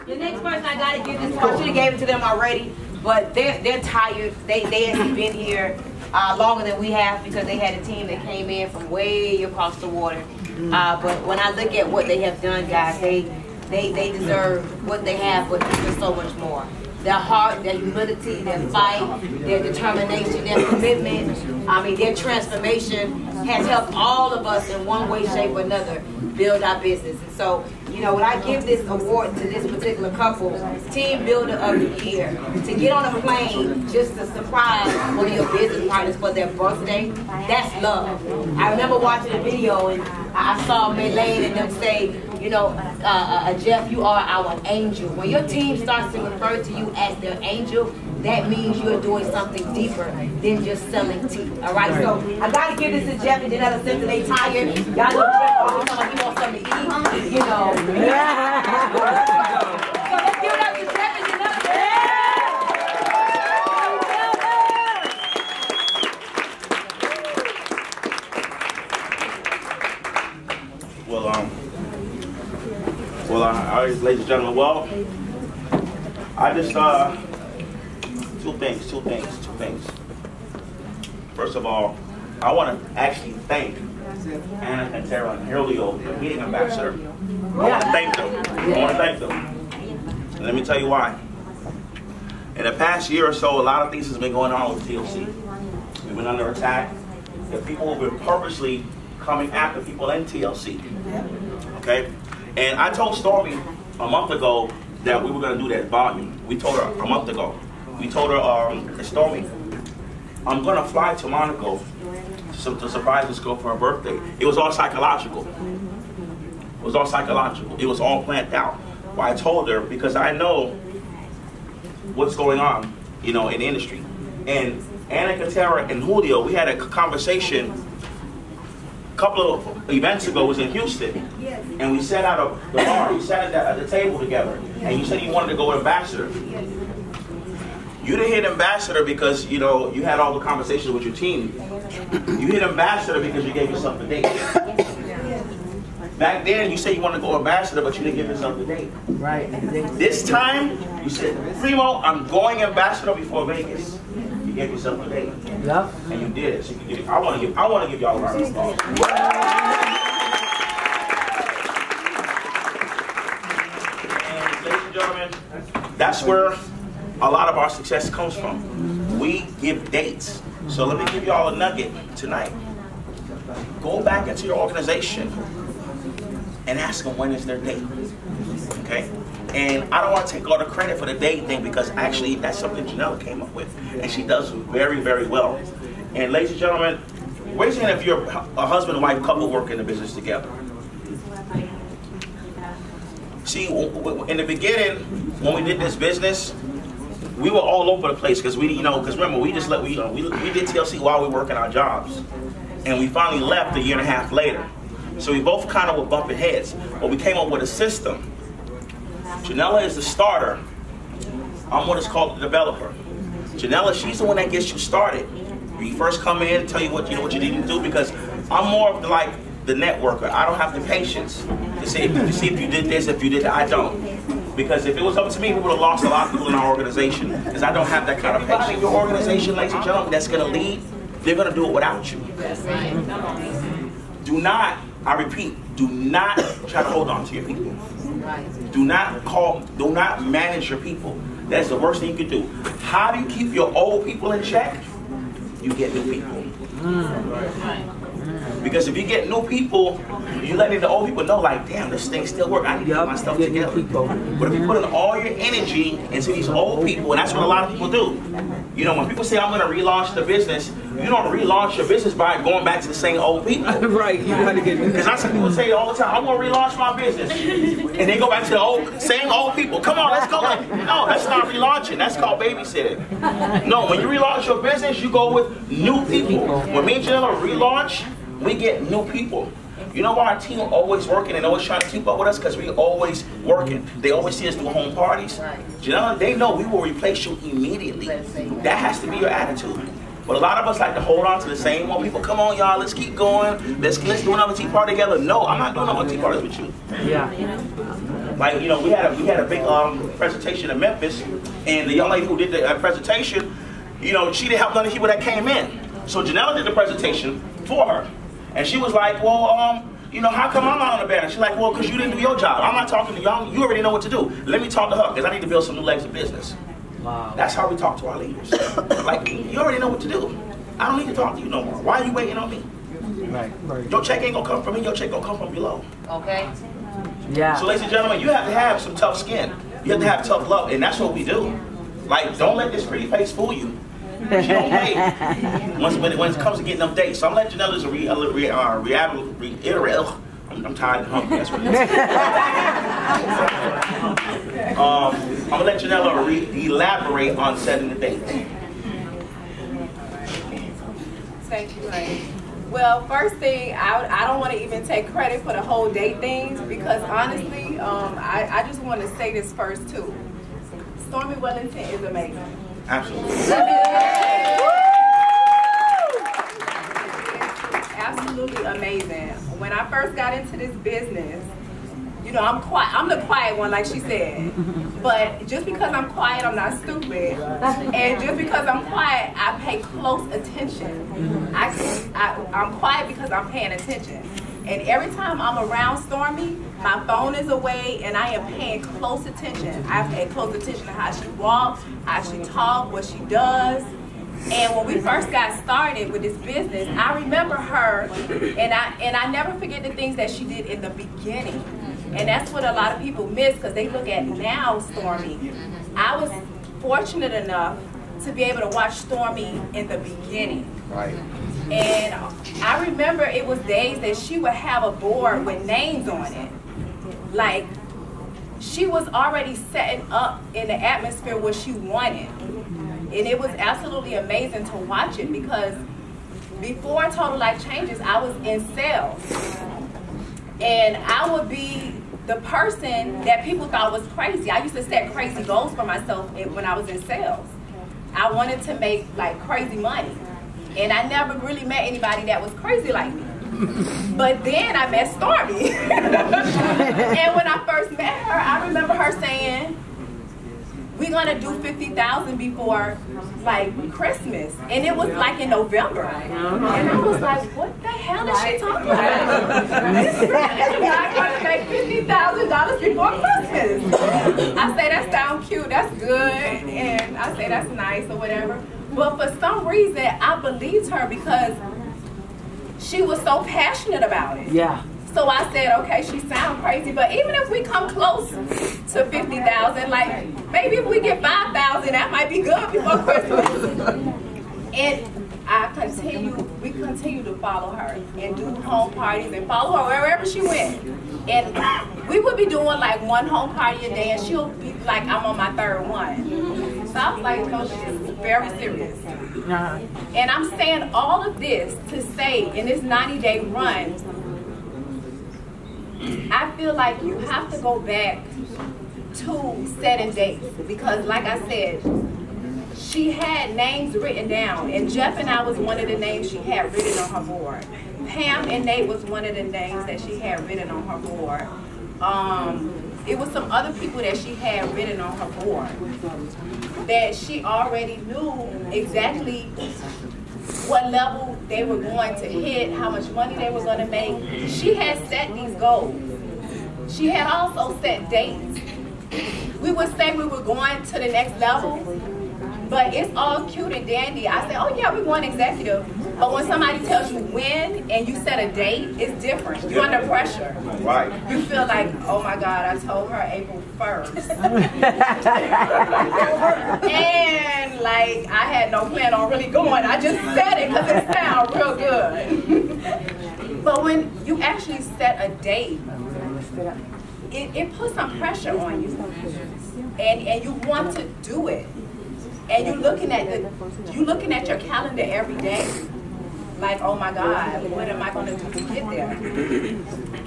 The next person I gotta give this to, I should have gave it to them already, but they're tired. They hasn't been here longer than we have because they had a team that came in from way across the water. But when I look at what they have done, guys, they deserve what they have, but there's so much more. Their heart, their humility, their fight, their determination, their commitment, their transformation has helped all of us in one way, shape, or another build our business. And so, when I give this award to this particular couple, Team Builder of the Year, to get on a plane just to surprise one of your business partners for their birthday, that's love. I remember watching a video and I saw Maylene and them say, Jeff, you are our angel. When your team starts to refer to you as their angel, that means you're doing something deeper than just selling tea. All right, so I got to give this to Jeff and then other since they tired. Y'all know Jeff always talking like he wants something to eat, So let's give it up to Jeff and then ladies and gentlemen, I just, two things. First of all, I want to actually thank Anna and Tara and Julio, the meeting ambassador. I want to thank them. And let me tell you why. In the past year or so, a lot of things has been going on with TLC. We've been under attack. The people have been purposely coming after people in TLC. Okay? And I told Stormy a month ago that we were going to do that volume. We told her a month ago. We told her, Stormy, I'm going to fly to Monaco to surprise this girl for her birthday. It was all psychological. It was all psychological. It was all planned out. Well, I told her because I know what's going on, in the industry. And Anna Katera and Julio, we had a conversation a couple of events ago. It was in Houston, and we sat out of the bar. We sat at the table together, and you said you wanted to go ambassador. You didn't hit ambassador because you had all the conversations with your team. You hit ambassador because you gave yourself a date. Back then, you said you wanted to go ambassador, but you didn't give yourself a date. Right. This time, you said, Primo, I'm going ambassador before Vegas. You gave yourself a date. Yep. And you did it. So you did it. I want to give y'all a round of applause. And ladies and gentlemen, that's where a lot of our success comes from. We give dates. So let me give y'all a nugget tonight. Go back into your organization and ask them when is their date. Okay? And I don't want to take all the credit for the date thing because actually that's something Janella came up with. And she does very, very well. And ladies and gentlemen, raise your hand if you're a husband and wife couple working in the business together. See, in the beginning, when we did this business, we were all over the place because because remember, we did TLC while we were working our jobs. And we finally left a year and a half later. So we both kind of were bumping heads. But we came up with a system. Janella is the starter. I'm what is called the developer. Janella, she's the one that gets you started. You first come in, tell you what you need to do because I'm more of the networker. I don't have the patience to see if you did this, if you did that. I don't. Because if it was up to me, we would have lost a lot of people in our organization. Because I don't have that kind of patience. Your organization, ladies and gentlemen, that's going to lead, they're going to do it without you. Do not, I repeat, do not try to hold on to your people. Do not manage your people. That's the worst thing you can do. How do you keep your old people in check? You get new people. Because if you get new people, you letting the old people know, like, damn, this thing still works. I need to get my stuff together. But if you put in all your energy into these old people, and that's what a lot of people do. When people say, I'm going to relaunch the business, you don't relaunch your business by going back to the same old people. Right. You got to get new. Because I see people say all the time, I'm going to relaunch my business. And they go back to the same old people. Come on, let's go. No, that's not relaunching. That's called babysitting. No, when you relaunch your business, you go with new people. When me and Janella relaunch, we get new people. You know why our team are always working and always trying to keep up with us? Because we always working. They always see us do home parties. Janella, they know we will replace you immediately. That has to be your attitude. But a lot of us like to hold on to the same one. People, come on, y'all, let's keep going. Let's do another tea party together. No, I'm not doing another tea parties with you. Yeah. Like, you know, we had a big presentation in Memphis, and the young lady who did the presentation, you know, she didn't help none of the people that came in. So Janella did the presentation for her, and she was like, well, you know, how come I'm not on the banner? She's like, well, because you didn't do your job. I'm not talking to y'all. You already know what to do. Let me talk to her, because I need to build some new legs of business. Wow. That's how we talk to our leaders. Like, you already know what to do. I don't need to talk to you no more. Why are you waiting on me? Right. Your check ain't gonna come from me. Your check gonna come from below. Okay. Yeah. So, ladies and gentlemen, you have to have some tough skin. You have to have tough love, and that's what we do. Like, don't let this pretty face fool you. She don't pay when it comes to getting them dates. So I'm letting Janella reiterate. I'm tired and hungry. That's what it is. I'm gonna let Janella elaborate on setting the dates. Thank you, Ray. Well, first thing, I don't want to even take credit for the whole date things, because honestly, I just want to say this first too. Stormy Wellington is amazing. Absolutely. Absolutely amazing. When I first got into this business, you know, I'm quiet. I'm the quiet one, like she said. But just because I'm quiet, I'm not stupid. And just because I'm quiet, I pay close attention. I'm quiet because I'm paying attention. And every time I'm around Stormy, my phone is away, and I am paying close attention. I pay close attention to how she walks, how she talks, what she does. And when we first got started with this business, I remember her, and I never forget the things that she did in the beginning. And that's what a lot of people miss, because they look at now Stormy. I was fortunate enough to be able to watch Stormy in the beginning. Right. And I remember it was days that she would have a board with names on it. Like, she was already setting up in the atmosphere what she wanted. And it was absolutely amazing to watch it, because before Total Life Changes, I was in sales. And I would be the person that people thought was crazy. I used to set crazy goals for myself when I was in sales. I wanted to make like crazy money. And I never really met anybody that was crazy like me. But then I met Stormy. And when I first met her, I remember her saying, we're gonna do 50,000 before like Christmas. And it was like in November. And I was like, what the hell is she talking about? This guy gonna make $50,000 before Christmas. I say, that sounds cute, that's good. And I say, that's nice or whatever. But for some reason, I believed her because she was so passionate about it. Yeah. So I said, okay, she sounds crazy, but even if we come close to 50,000, like maybe if we get 5,000, that might be good before Christmas. And we continue to follow her and do home parties and follow her wherever she went. And we would be doing like one home party a day, and she'll be like, I'm on my third one. So I was like, no, she's very serious. And I'm saying all of this to say, in this 90-day run, I feel like you have to go back to setting dates, because like I said, she had names written down, and Jeff and I was one of the names she had written on her board. Pam and Nate was one of the names that she had written on her board. It was some other people that she had written on her board that she already knew exactly what level they were going to hit, how much money they were going to make. She had set these goals. She had also set dates. We would say we were going to the next level, but it's all cute and dandy. I say, oh yeah, we're going executive. But when somebody tells you when and you set a date, it's different. You're under pressure. Right. You feel like, oh my God, I told her April 1st. And like, I had no plan on really going. I just said it because it sounds real good. But when you actually set a date, it puts some pressure on you. And you want to do it. And you're looking at your calendar every day. like, oh my God, what am I going to do to get there?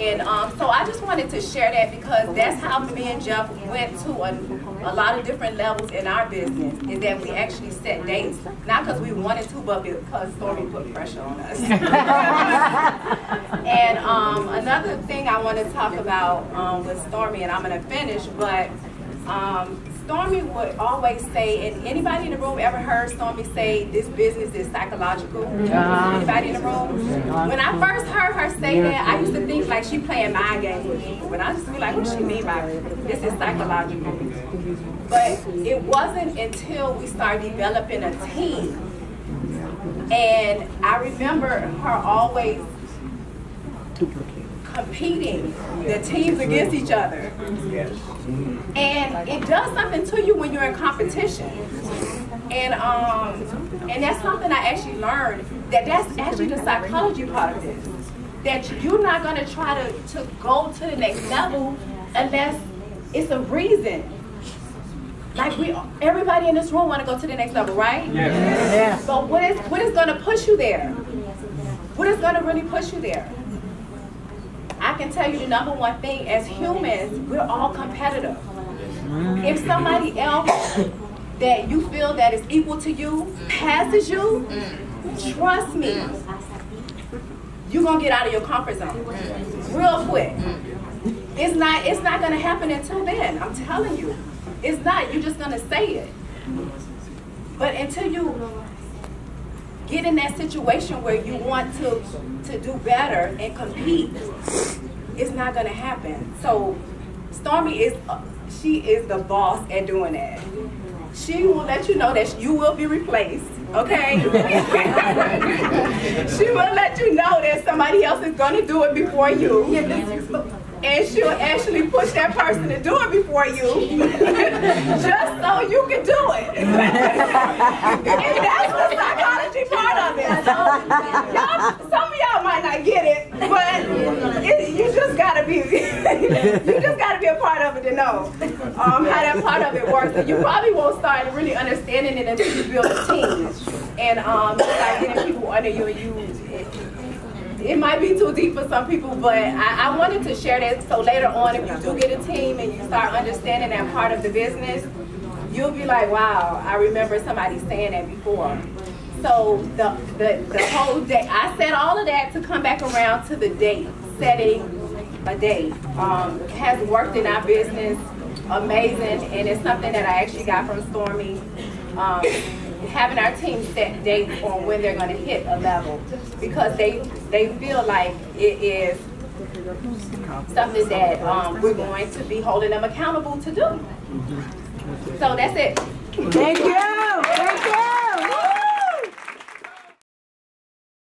And so I just wanted to share that because that's how me and Jeff went to a lot of different levels in our business, is that we actually set dates, not because we wanted to, but because Stormy put pressure on us. And another thing I want to talk about with Stormy, and I'm going to finish, but Stormy would always say, and anybody in the room ever heard Stormy say this business is psychological? Anybody in the room? When I first heard her say that, I used to think like she playing mind games with people. But I used to be like, what does she mean by this is psychological? But it wasn't until we started developing a team. And I remember her always competing, the teams against each other. And it does something to you when you're in competition. And that's something I actually learned, that's actually the psychology part of this. That you're not going to try to go to the next level unless it's a reason. Like everybody in this room want to go to the next level, right? Yes. Yeah. So what is going to push you there? What is going to really push you there? I can tell you the number one thing, as humans, we're all competitive. If somebody else that you feel that is equal to you passes you, trust me, you're gonna get out of your comfort zone real quick. It's not gonna happen until then. I'm telling you, it's not. You're just gonna say it. But until you get in that situation where you want to do better and compete, it's not gonna happen. So Stormy is the boss at doing that. She will let you know that you will be replaced, okay? She will let you know that somebody else is gonna do it before you. And she'll actually push that person to do it before you, just so you can do it. And that's the psychology part of it. So, some of y'all might not get it, but you just gotta be, a part of it to know how that part of it works. And you probably won't start really understanding it until you build a team and start getting people under you. It might be too deep for some people, but I wanted to share that so later on, if you do get a team and you start understanding that part of the business, you'll be like, wow, I remember somebody saying that before. So the whole day, I said all of that to come back around to the date, setting a date. Has worked in our business amazing, and it's something that I actually got from Stormy. Having our team set dates on when they're going to hit a level, because they feel like it is something that we're going to be holding them accountable to do. So that's it. Thank you.